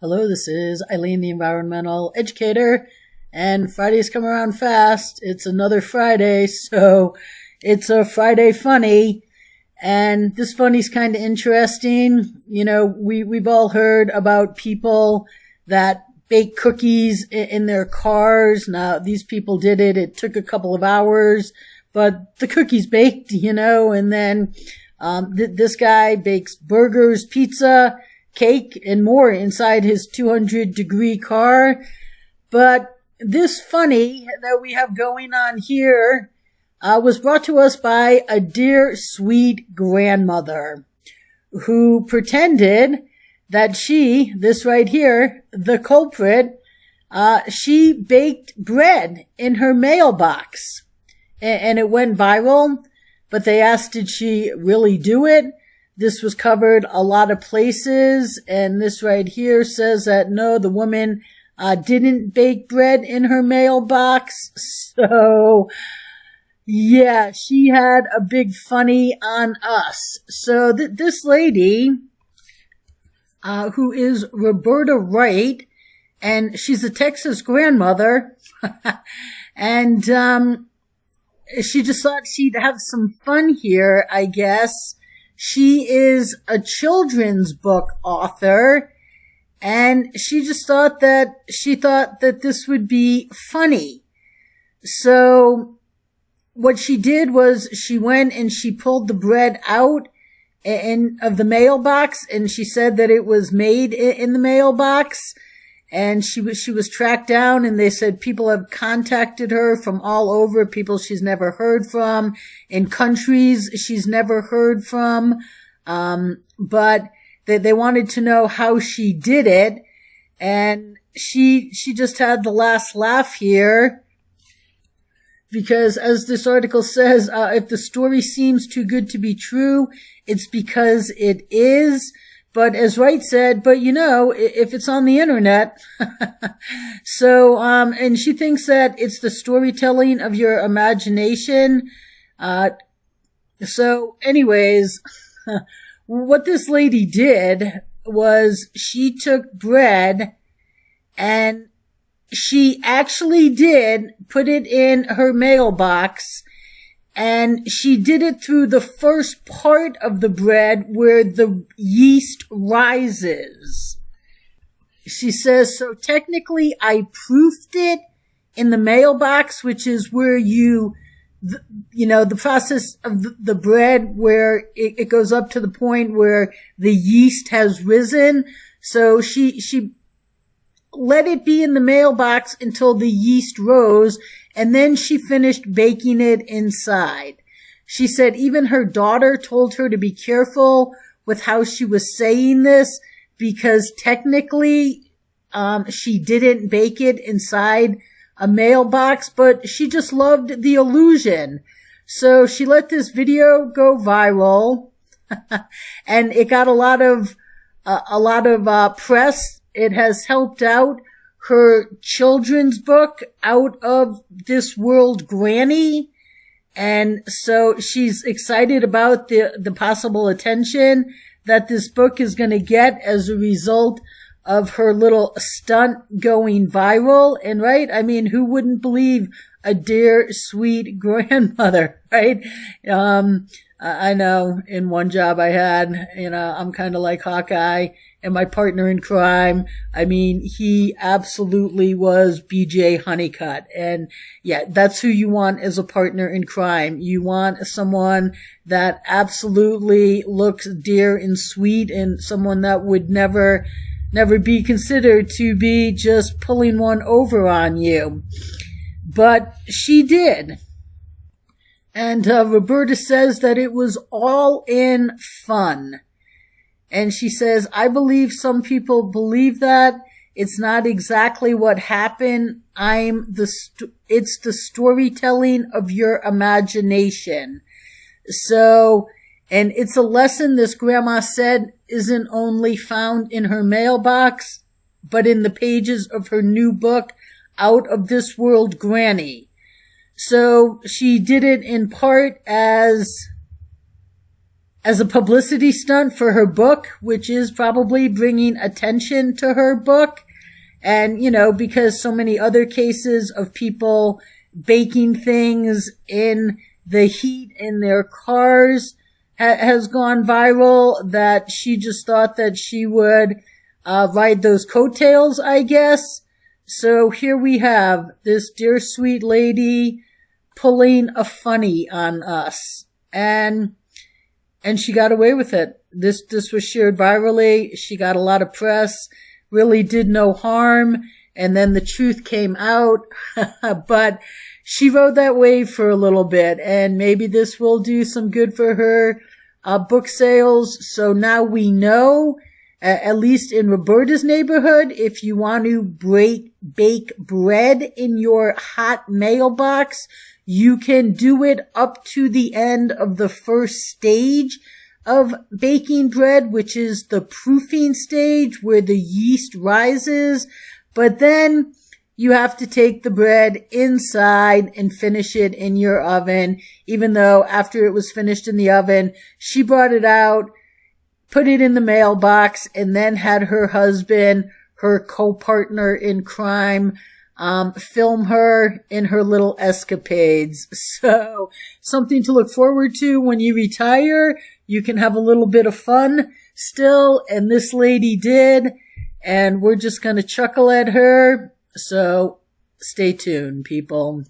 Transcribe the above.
Hello, this is Eileen, the environmental educator, and Fridays come around fast. It's another Friday, so it's a Friday funny, and this funny's kind of interesting. You know, we've all heard about people that bake cookies in their cars. Now, these people did it. It took a couple of hours, but the cookies baked, and then this guy bakes burgers, pizza, cake, and more inside his 200-degree car. But this funny that we have going on here was brought to us by a dear, sweet grandmother who pretended that she, this right here, the culprit, she baked bread in her mailbox. And it went viral, but they asked, did she really do it? This was covered a lot of places, and this right here says that no, the woman didn't bake bread in her mailbox. So, yeah, she had a big funny on us. So this lady, who is Roberta Wright, and she's a Texas grandmother, and she just thought she'd have some fun here, I guess. She is a children's book author, and she thought that this would be funny. So what she did was she went and she pulled the bread out of the mailbox, and she said that it was made in the mailbox. And she was tracked down, and they said people have contacted her from all over, people she's never heard from, in countries she's never heard from. But they wanted to know how she did it. And she just had the last laugh here. Because as this article says, if the story seems too good to be true, it's because it is. But as Wright said, if it's on the internet. So, and she thinks that it's the storytelling of your imagination. So anyways, what this lady did was she took bread and she actually did put it in her mailbox. And she did it through the first part of the bread where the yeast rises. She says, so technically I proofed it in the mailbox, which is where the process of the bread where it goes up to the point where the yeast has risen. So she let it be in the mailbox until the yeast rose, and then she finished baking it inside. She said even her daughter told her to be careful with how she was saying this, because technically she didn't bake it inside a mailbox, but she just loved the illusion. So she let this video go viral, and it got a lot of press. It has helped out her children's book, Out of This World Granny. And so she's excited about the possible attention that this book is going to get as a result of her little stunt going viral. And right, I mean, who wouldn't believe a dear, sweet grandmother, right? I know in one job I had, I'm kind of like Hawkeye. And my partner in crime, I mean, he absolutely was BJ Honeycutt. And yeah, that's who you want as a partner in crime. You want someone that absolutely looks dear and sweet, and someone that would never be considered to be just pulling one over on you. But she did. And Roberta says that it was all in fun. And she says, I believe some people believe that. It's not exactly what happened. It's the storytelling of your imagination. So, and it's a lesson this grandma said isn't only found in her mailbox, but in the pages of her new book, Out of This World Granny. So she did it in part as as a publicity stunt for her book, which is probably bringing attention to her book. And, because so many other cases of people baking things in the heat in their cars has gone viral, that she just thought that she would ride those coattails, I guess. So here we have this dear sweet lady pulling a funny on us. And she got away with it. This was shared virally. She got a lot of press, really did no harm. And then the truth came out. But she rode that wave for a little bit, and maybe this will do some good for her book sales. So now we know, at least in Roberta's neighborhood, if you want to bake bread in your hot mailbox, you can do it up to the end of the first stage of baking bread, which is the proofing stage where the yeast rises. But then you have to take the bread inside and finish it in your oven, even though after it was finished in the oven, she brought it out, put it in the mailbox, and then had her husband, her co-partner in crime, film her in her little escapades. So something to look forward to when you retire. You can have a little bit of fun still, and this lady did, and we're just going to chuckle at her. So stay tuned, people.